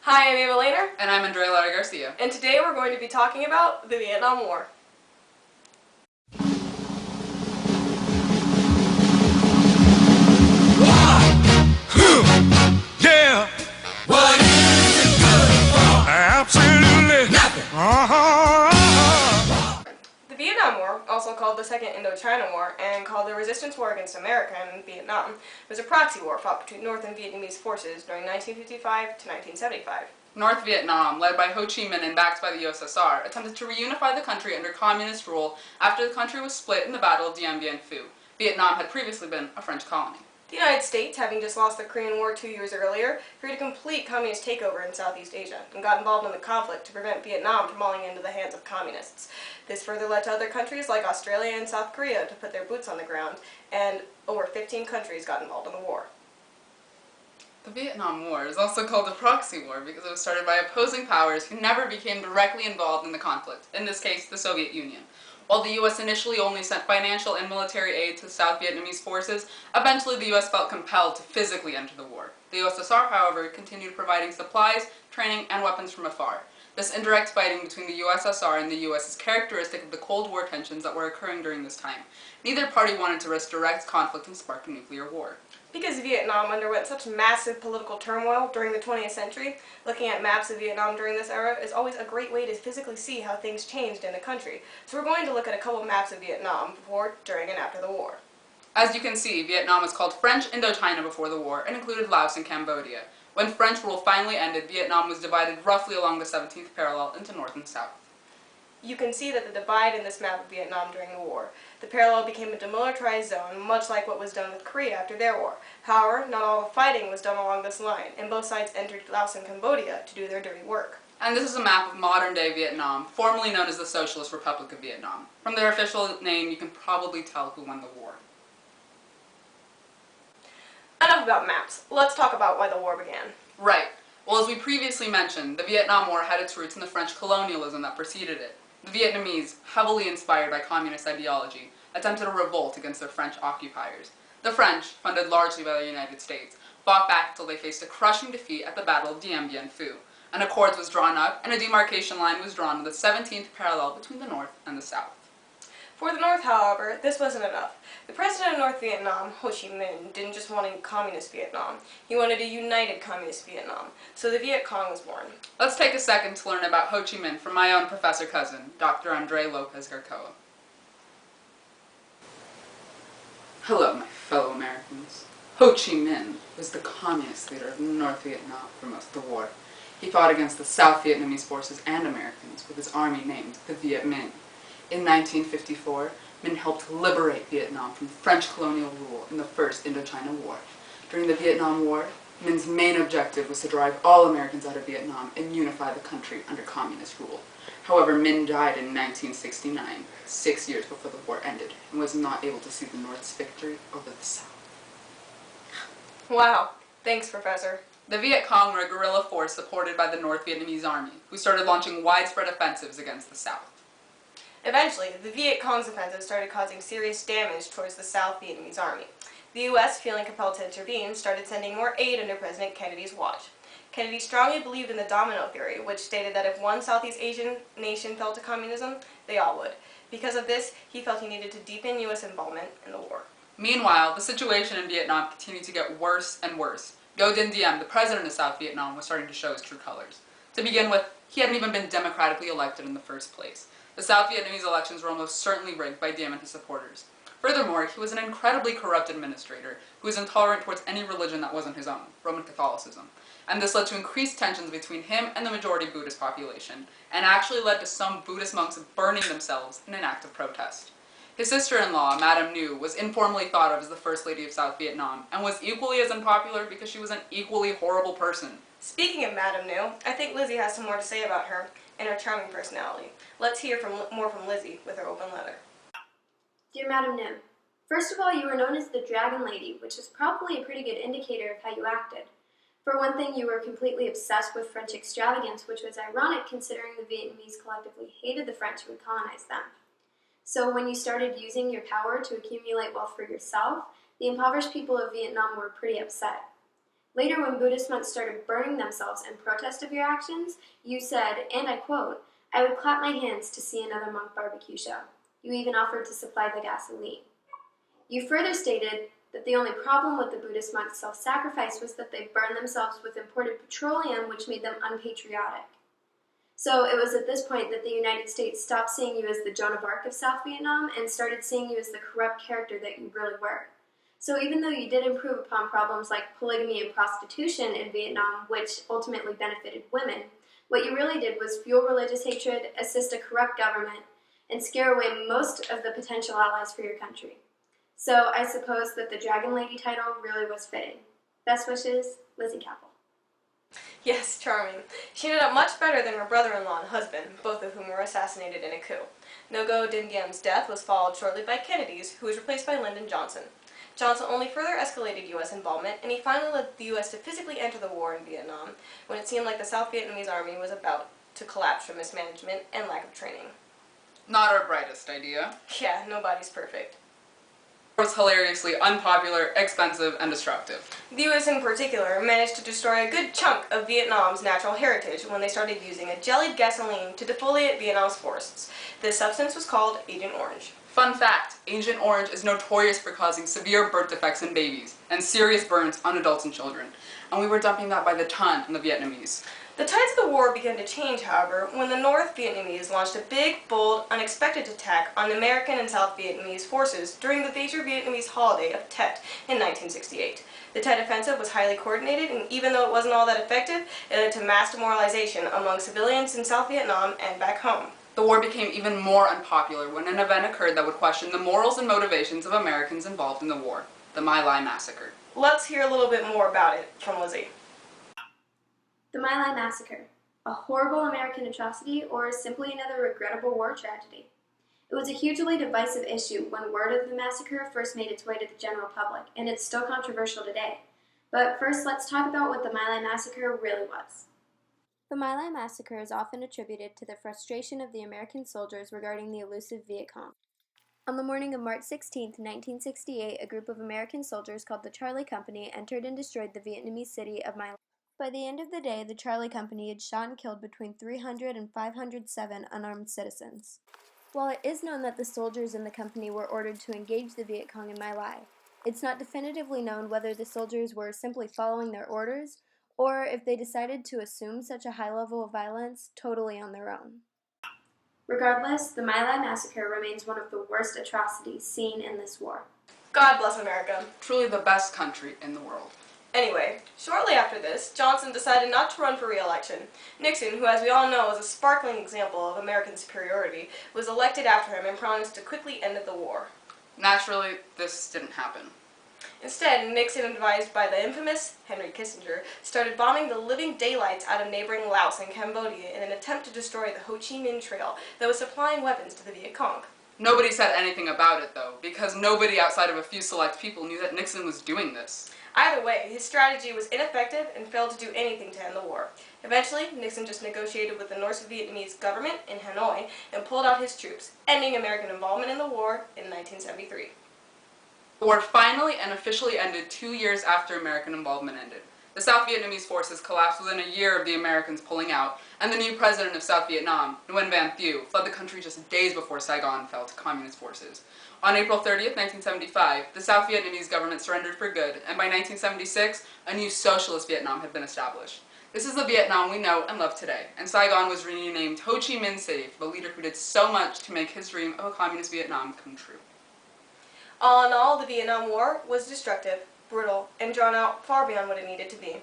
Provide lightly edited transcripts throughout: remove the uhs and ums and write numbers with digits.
Hi, I'm Ava Lehner. And I'm Andrea Lara Garcia. And today we're going to be talking about the Vietnam War. Yeah. What is it good for? Absolutely nothing. The Vietnam War, also called the Second Indochina War and called the Resistance War against America in Vietnam, was a proxy war fought between North and Vietnamese forces during 1955 to 1975. North Vietnam, led by Ho Chi Minh and backed by the USSR, attempted to reunify the country under communist rule after the country was split in the Battle of Dien Bien Phu. Vietnam had previously been a French colony. The United States, having just lost the Korean War 2 years earlier, feared a complete communist takeover in Southeast Asia and got involved in the conflict to prevent Vietnam from falling into the hands of communists. This further led to other countries like Australia and South Korea to put their boots on the ground, and over 15 countries got involved in the war. The Vietnam War is also called a proxy war because it was started by opposing powers who never became directly involved in the conflict, in this case, the Soviet Union. While the U.S. initially only sent financial and military aid to South Vietnamese forces, eventually the U.S. felt compelled to physically enter the war. The USSR, however, continued providing supplies, training, and weapons from afar. This indirect fighting between the USSR and the U.S. is characteristic of the Cold War tensions that were occurring during this time. Neither party wanted to risk direct conflict and spark a nuclear war. Because Vietnam underwent such massive political turmoil during the 20th century, looking at maps of Vietnam during this era is always a great way to physically see how things changed in the country. So we're going to look at a couple maps of Vietnam before, during, and after the war. As you can see, Vietnam was called French Indochina before the war and included Laos and Cambodia. When French rule finally ended, Vietnam was divided roughly along the 17th parallel into north and south. You can see that the divide in this map of Vietnam during the war. The parallel became a demilitarized zone, much like what was done with Korea after their war. However, not all the fighting was done along this line, and both sides entered Laos and Cambodia to do their dirty work. And this is a map of modern-day Vietnam, formerly known as the Socialist Republic of Vietnam. From their official name, you can probably tell who won the war. Enough about maps. Let's talk about why the war began. Right. Well, as we previously mentioned, the Vietnam War had its roots in the French colonialism that preceded it. The Vietnamese, heavily inspired by communist ideology, attempted a revolt against their French occupiers. The French, funded largely by the United States, fought back until they faced a crushing defeat at the Battle of Dien Bien Phu. An accord was drawn up, and a demarcation line was drawn to the 17th parallel between the North and the South. For the North, however, this wasn't enough. The president of North Vietnam, Ho Chi Minh, didn't just want a communist Vietnam. He wanted a united communist Vietnam. So the Viet Cong was born. Let's take a second to learn about Ho Chi Minh from my own professor cousin, Dr. Andre Lopez Garcoa. Hello, my fellow Americans. Ho Chi Minh was the communist leader of North Vietnam for most of the war. He fought against the South Vietnamese forces and Americans with his army named the Viet Minh. In 1954, Minh helped liberate Vietnam from French colonial rule in the First Indochina War. During the Vietnam War, Minh's main objective was to drive all Americans out of Vietnam and unify the country under communist rule. However, Minh died in 1969, 6 years before the war ended, and was not able to see the North's victory over the South. Wow. Thanks, Professor. The Viet Cong were a guerrilla force supported by the North Vietnamese army, who started launching widespread offensives against the South. Eventually, the Viet Cong's offensive started causing serious damage towards the South Vietnamese army. The U.S., feeling compelled to intervene, started sending more aid under President Kennedy's watch. Kennedy strongly believed in the domino theory, which stated that if one Southeast Asian nation fell to communism, they all would. Because of this, he felt he needed to deepen U.S. involvement in the war. Meanwhile, the situation in Vietnam continued to get worse and worse. Ngo Dinh Diem, the president of South Vietnam, was starting to show his true colors. To begin with, he hadn't even been democratically elected in the first place. The South Vietnamese elections were almost certainly rigged by Diem and his supporters. Furthermore, he was an incredibly corrupt administrator who was intolerant towards any religion that wasn't his own, Roman Catholicism. And this led to increased tensions between him and the majority Buddhist population, and actually led to some Buddhist monks burning themselves in an act of protest. His sister-in-law, Madame Nhu, was informally thought of as the First Lady of South Vietnam, and was equally as unpopular because she was an equally horrible person. Speaking of Madame Nhu, I think Lizzie has some more to say about her and her charming personality. Let's hear more from Lizzie with her open letter. Dear Madame Nhu, first of all, you were known as the Dragon Lady, which is probably a pretty good indicator of how you acted. For one thing, you were completely obsessed with French extravagance, which was ironic considering the Vietnamese collectively hated the French who had colonized them. So when you started using your power to accumulate wealth for yourself, the impoverished people of Vietnam were pretty upset. Later, when Buddhist monks started burning themselves in protest of your actions, you said, and I quote, "I would clap my hands to see another monk barbecue show." You even offered to supply the gasoline. You further stated that the only problem with the Buddhist monks' self-sacrifice was that they burned themselves with imported petroleum, which made them unpatriotic. So it was at this point that the United States stopped seeing you as the Joan of Arc of South Vietnam and started seeing you as the corrupt character that you really were. So even though you did improve upon problems like polygamy and prostitution in Vietnam, which ultimately benefited women, what you really did was fuel religious hatred, assist a corrupt government, and scare away most of the potential allies for your country. So I suppose that the Dragon Lady title really was fitting. Best wishes, Lizzie Capel. Yes, charming. She ended up much better than her brother-in-law and husband, both of whom were assassinated in a coup. Ngo Dinh Diem's death was followed shortly by Kennedy's, who was replaced by Lyndon Johnson. Johnson only further escalated U.S. involvement, and he finally led the U.S. to physically enter the war in Vietnam when it seemed like the South Vietnamese army was about to collapse from mismanagement and lack of training. Not our brightest idea. Yeah, nobody's perfect. It was hilariously unpopular, expensive, and destructive. The U.S. in particular managed to destroy a good chunk of Vietnam's natural heritage when they started using a jellied gasoline to defoliate Vietnam's forests. This substance was called Agent Orange. Fun fact, Agent Orange is notorious for causing severe birth defects in babies and serious burns on adults and children, and we were dumping that by the ton on the Vietnamese. The tides of the war began to change, however, when the North Vietnamese launched a big, bold, unexpected attack on the American and South Vietnamese forces during the major Vietnamese holiday of Tet in 1968. The Tet offensive was highly coordinated, and even though it wasn't all that effective, it led to mass demoralization among civilians in South Vietnam and back home. The war became even more unpopular when an event occurred that would question the morals and motivations of Americans involved in the war, the My Lai Massacre. Let's hear a little bit more about it from Lizzie. The My Lai Massacre, a horrible American atrocity or simply another regrettable war tragedy. It was a hugely divisive issue when word of the massacre first made its way to the general public, and it's still controversial today. But first, let's talk about what the My Lai Massacre really was. The My Lai Massacre is often attributed to the frustration of the American soldiers regarding the elusive Viet Cong. On the morning of March 16, 1968, a group of American soldiers called the Charlie Company entered and destroyed the Vietnamese city of My Lai. By the end of the day, the Charlie Company had shot and killed between 300 and 507 unarmed citizens. While it is known that the soldiers in the company were ordered to engage the Viet Cong in My Lai, it's not definitively known whether the soldiers were simply following their orders or if they decided to assume such a high level of violence totally on their own. Regardless, the My Lai Massacre remains one of the worst atrocities seen in this war. God bless America. Truly the best country in the world. Anyway, shortly after this, Johnson decided not to run for re-election. Nixon, who as we all know is a sparkling example of American superiority, was elected after him and promised to quickly end the war. Naturally, this didn't happen. Instead, Nixon, advised by the infamous Henry Kissinger, started bombing the living daylights out of neighboring Laos and Cambodia in an attempt to destroy the Ho Chi Minh Trail that was supplying weapons to the Viet Cong. Nobody said anything about it, though, because nobody outside of a few select people knew that Nixon was doing this. Either way, his strategy was ineffective and failed to do anything to end the war. Eventually, Nixon just negotiated with the North Vietnamese government in Hanoi and pulled out his troops, ending American involvement in the war in 1973. The war finally and officially ended 2 years after American involvement ended. The South Vietnamese forces collapsed within a year of the Americans pulling out, and the new president of South Vietnam, Nguyen Van Thieu, fled the country just days before Saigon fell to communist forces. On April 30th, 1975, the South Vietnamese government surrendered for good, and by 1976, a new socialist Vietnam had been established. This is the Vietnam we know and love today, and Saigon was renamed Ho Chi Minh City for the leader who did so much to make his dream of a communist Vietnam come true. All in all, the Vietnam War was destructive, brutal, and drawn out far beyond what it needed to be.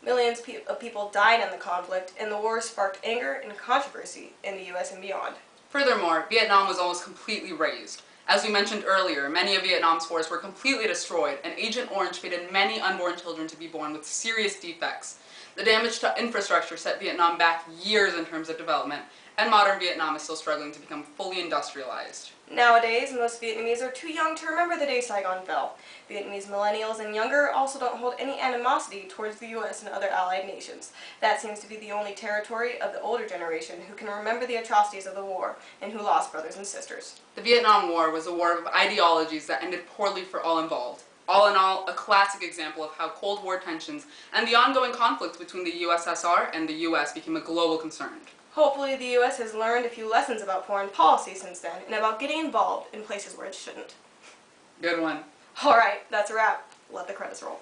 Millions of people died in the conflict, and the war sparked anger and controversy in the U.S. and beyond. Furthermore, Vietnam was almost completely razed. As we mentioned earlier, many of Vietnam's forests were completely destroyed, and Agent Orange fated many unborn children to be born with serious defects. The damage to infrastructure set Vietnam back years in terms of development, and modern Vietnam is still struggling to become fully industrialized. Nowadays, most Vietnamese are too young to remember the day Saigon fell. Vietnamese millennials and younger also don't hold any animosity towards the U.S. and other allied nations. That seems to be the only territory of the older generation who can remember the atrocities of the war and who lost brothers and sisters. The Vietnam War was a war of ideologies that ended poorly for all involved. All in all, a classic example of how Cold War tensions and the ongoing conflict between the USSR and the US became a global concern. Hopefully the U.S. has learned a few lessons about foreign policy since then, and about getting involved in places where it shouldn't. Good one. Alright, that's a wrap. Let the credits roll.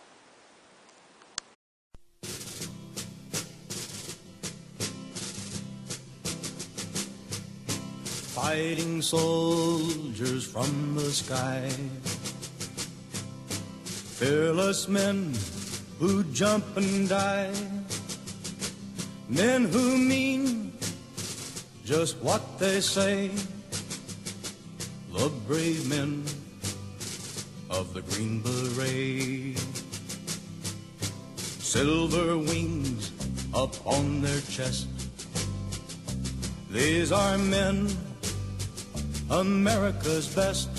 Fighting soldiers from the sky, fearless men who jump and die, men who mean just what they say, the brave men of the Green Beret. Silver wings up on their chest, these are men, America's best.